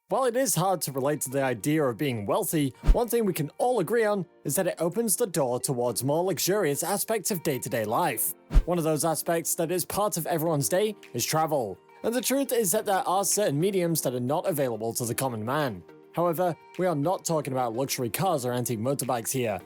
While it is hard to relate to the idea of being wealthy, one thing we can all agree on is that it opens the door towards more luxurious aspects of day-to-day life. One of those aspects that is part of everyone's day is travel. And the truth is that there are certain mediums that are not available to the common man. However, we are not talking about luxury cars or antique motorbikes here.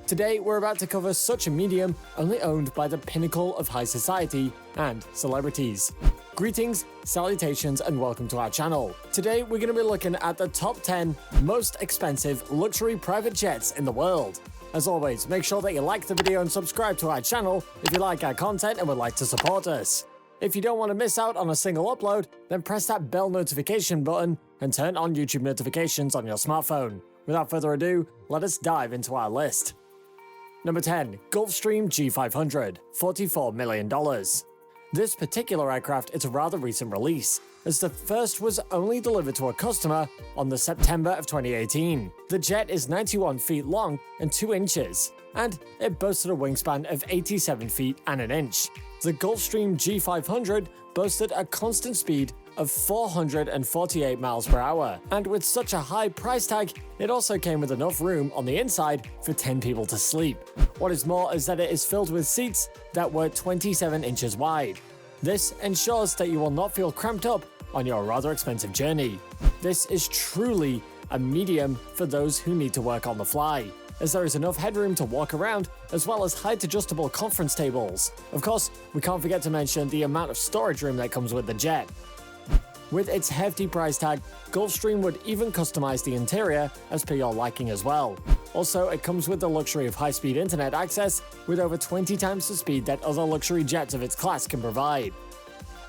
Today, we're about to cover such a medium only owned by the pinnacle of high society and celebrities. Greetings, salutations, and welcome to our channel. Today, we're going to be looking at the top 10 most expensive luxury private jets in the world. As always, make sure that you like the video and subscribe to our channel if you like our content and would like to support us. If you don't want to miss out on a single upload, then press that bell notification button and turn on YouTube notifications on your smartphone. Without further ado, let us dive into our list. Number 10. Gulfstream G500, $44 million. This particular aircraft is a rather recent release, as the first was only delivered to a customer on the September of 2018. The jet is 91 feet long and 2 inches, and it boasted a wingspan of 87 feet and an inch. The Gulfstream G500 boasted a constant speed of 448 miles per hour, and with such a high price tag, it also came with enough room on the inside for 10 people to sleep. What is more is that it is filled with seats that were 27 inches wide. This ensures that you will not feel cramped up on your rather expensive journey. This is truly a medium for those who need to work on the fly, as there is enough headroom to walk around, as well as height adjustable conference tables. Of course, we can't forget to mention the amount of storage room that comes with the jet. With its hefty price tag, Gulfstream would even customize the interior as per your liking as well. Also, it comes with the luxury of high-speed internet access with over 20 times the speed that other luxury jets of its class can provide.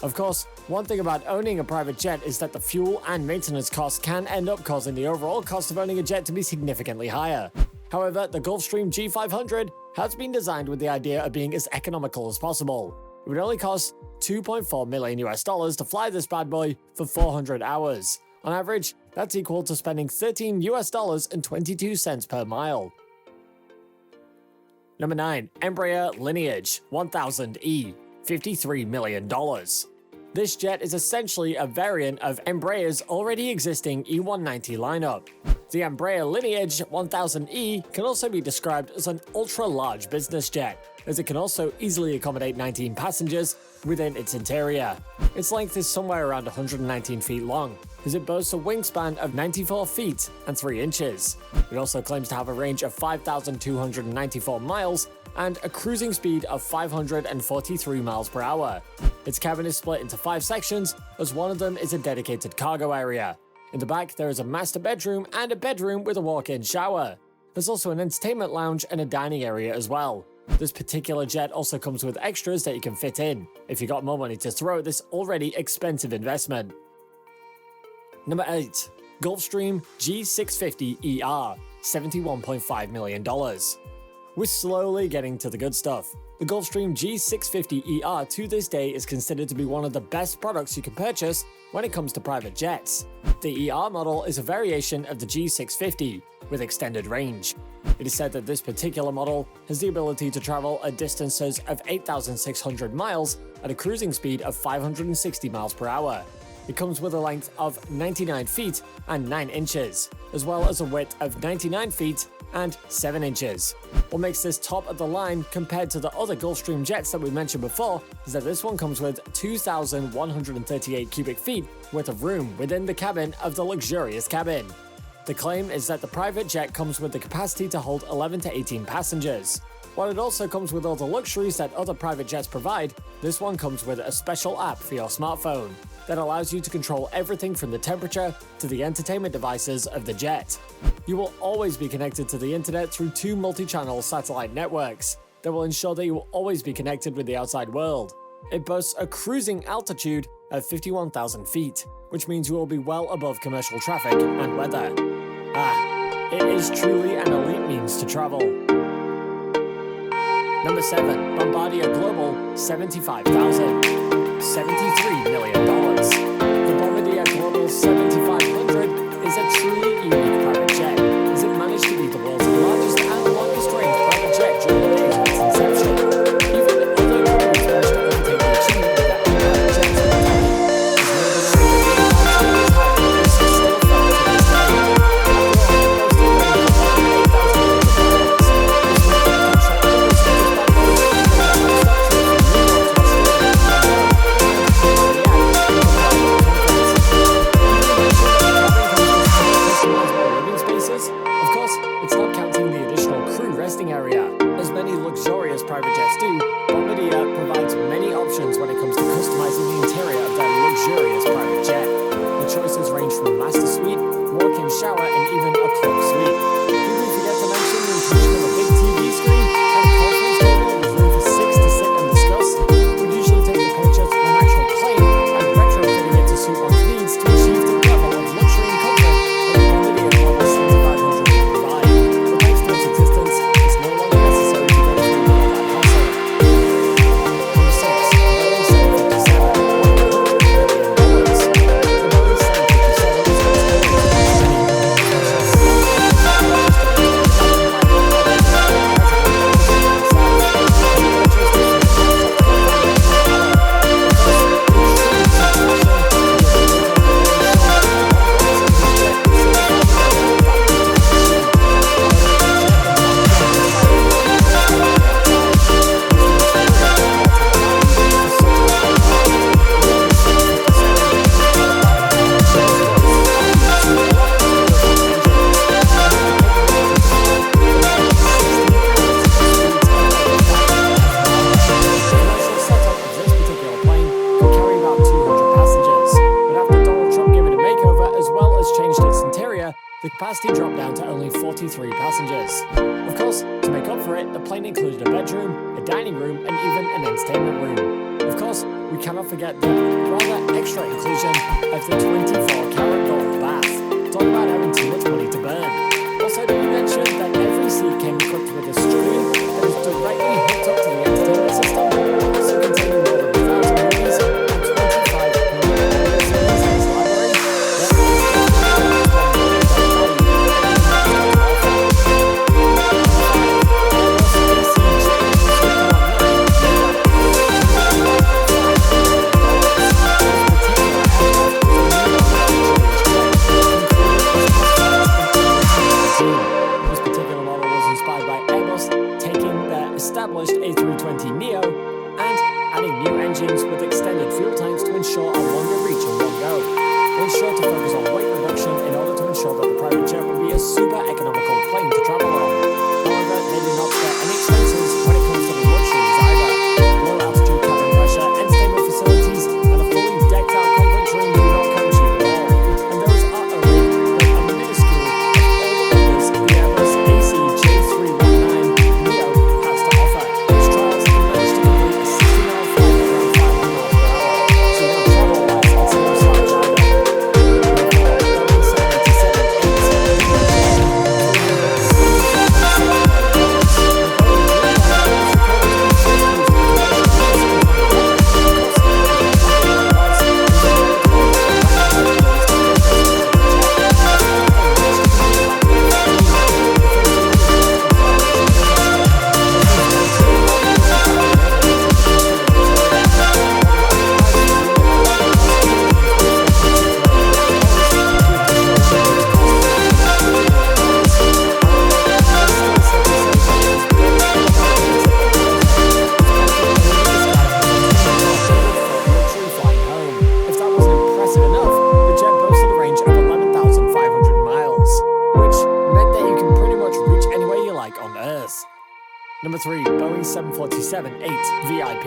Of course, one thing about owning a private jet is that the fuel and maintenance costs can end up causing the overall cost of owning a jet to be significantly higher. However, the Gulfstream G500 has been designed with the idea of being as economical as possible. It would only cost $2.4 million to fly this bad boy for 400 hours. On average, that's equal to spending $13.22 per mile. Number 9. Embraer Lineage 1000E, $53 million. This jet is essentially a variant of Embraer's already existing E190 lineup. The Embraer Lineage 1000E can also be described as an ultra-large business jet, as it can also easily accommodate 19 passengers within its interior. Its length is somewhere around 119 feet long, as it boasts a wingspan of 94 feet and 3 inches. It also claims to have a range of 5,294 miles and a cruising speed of 543 miles per hour. Its cabin is split into 5 sections, as one of them is a dedicated cargo area. In the back, there is a master bedroom and a bedroom with a walk-in shower. There's also an entertainment lounge and a dining area as well. This particular jet also comes with extras that you can fit in, if you got more money to throw at this already expensive investment. Number 8. Gulfstream G650ER, $71.5 million. We're slowly getting to the good stuff. The Gulfstream G650ER to this day is considered to be one of the best products you can purchase when it comes to private jets. The ER model is a variation of the G650 with extended range. It is said that this particular model has the ability to travel at distances of 8,600 miles at a cruising speed of 560 miles per hour. It comes with a length of 99 feet and 9 inches, as well as a width of 99 feet and 7 inches. What makes this top of the line compared to the other Gulfstream jets that we mentioned before is that this one comes with 2,138 cubic feet worth of room within the cabin of the luxurious cabin. The claim is that the private jet comes with the capacity to hold 11 to 18 passengers. While it also comes with all the luxuries that other private jets provide, this one comes with a special app for your smartphone that allows you to control everything from the temperature to the entertainment devices of the jet. You will always be connected to the internet through 2 multi-channel satellite networks that will ensure that you will always be connected with the outside world. It boasts a cruising altitude of 51,000 feet, which means you will be well above commercial traffic and weather. It is truly an elite means to travel. Number 7. Bombardier Global 75,000, $73 million. The Bombardier Global 7500 is a truly unique private jet, as it managed to be the world's largest and longest range private jet during the days of its inception. Even most private jets do, Bombardier provides many options when it comes to customizing the interior of their luxurious private jet. The choices range from master suite, walk-in shower, and even a club suite. Did we forget to mention the inclusion of a big TV screen and a conference table with room for 6 to sit and discuss? We'd usually take the picture to an actual plane and retrofitting it to suit one's needs to achieve the level of luxury and comfort that the Bombardier Model 7500 would provide. But thanks to its existence, it's no longer necessary to go through all that hassle. Number 6. Boeing 757, $100 billion. The Boeing 757 is the capacity dropped down to only 43 passengers. Of course, to make up for it, the plane included a bedroom, a dining room, and even an entertainment room. Of course, we cannot forget the rather extra inclusion of the 24-karat gold bath. Talk about having too much money to burn. Also, did we mention that every seat came equipped with a screen that is directly hooked up to the entertainment system, also containing more than 1,000 movies and 25 million CDs in its library? Established A320neo and adding new engines with extended fuel tanks to ensure a longer reach in one go. They ensure to focus on weight reduction in order to ensure that the private jet would be a super economical plane to travel on. However, they do not spare any expenses when it comes to the luxuries either. Low altitude cabin pressure, entertainment facilities, and a fully decked out conference room do not come cheap at all. And those are only a minuscule of all the wonders the Airbus AC-J319 neo has to offer. Its trials have managed to complete a 60-mile flight around 500 miles per hour, so you don't travel wise, it's no slouch either. Boeing 747-8 VIP,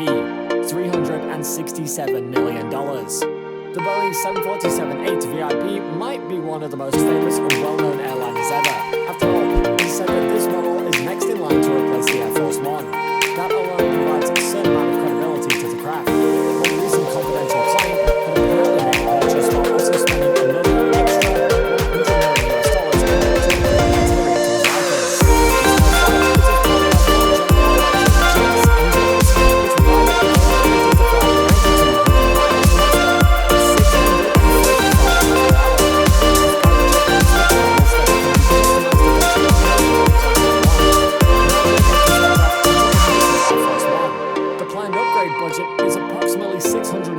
$367 million. The Boeing 747-8 VIP might be one of the most famous and well-known airliners ever. After all, it is said that this model is next in line to replace the Air Force One. That alone provides a certain amount of credibility to the craft. One recent confidential client had apparently made a purchase while also spending another extra $100 million in order to upgrade the interior to his liking.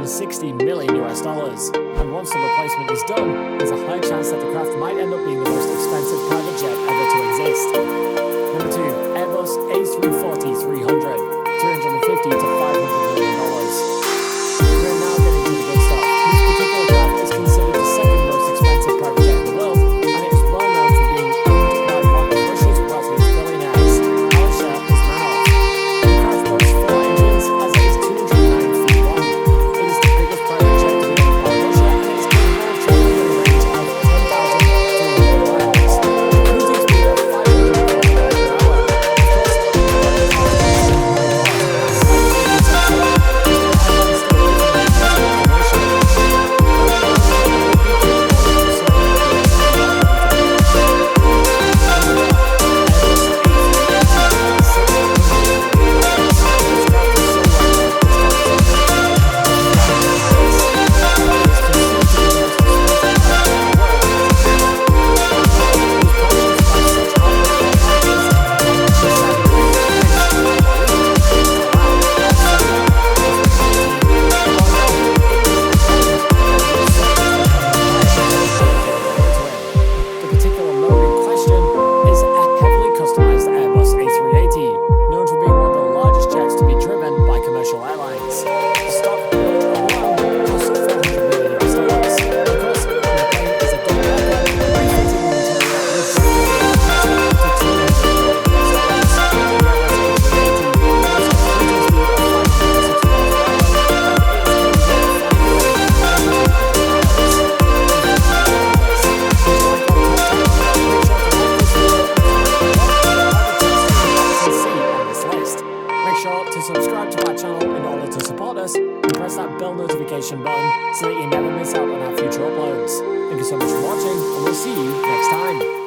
$60 million US, and once the replacement is done, there's a high chance that the craft might end up being the most expensive private jet ever to exist. Number 2, Airbus A340-300, $350 to $500 million. We're now getting to the good stuff. This particular craft is considered the second most expensive private jet in the world, and it is well known for being owned by one of Russia's wealthiest billionaires, Alisher Usmanov. The craft subscribe to our channel in order to support us, and press that bell notification button so that you never miss out on our future uploads. Thank you so much for watching, and we'll see you next time.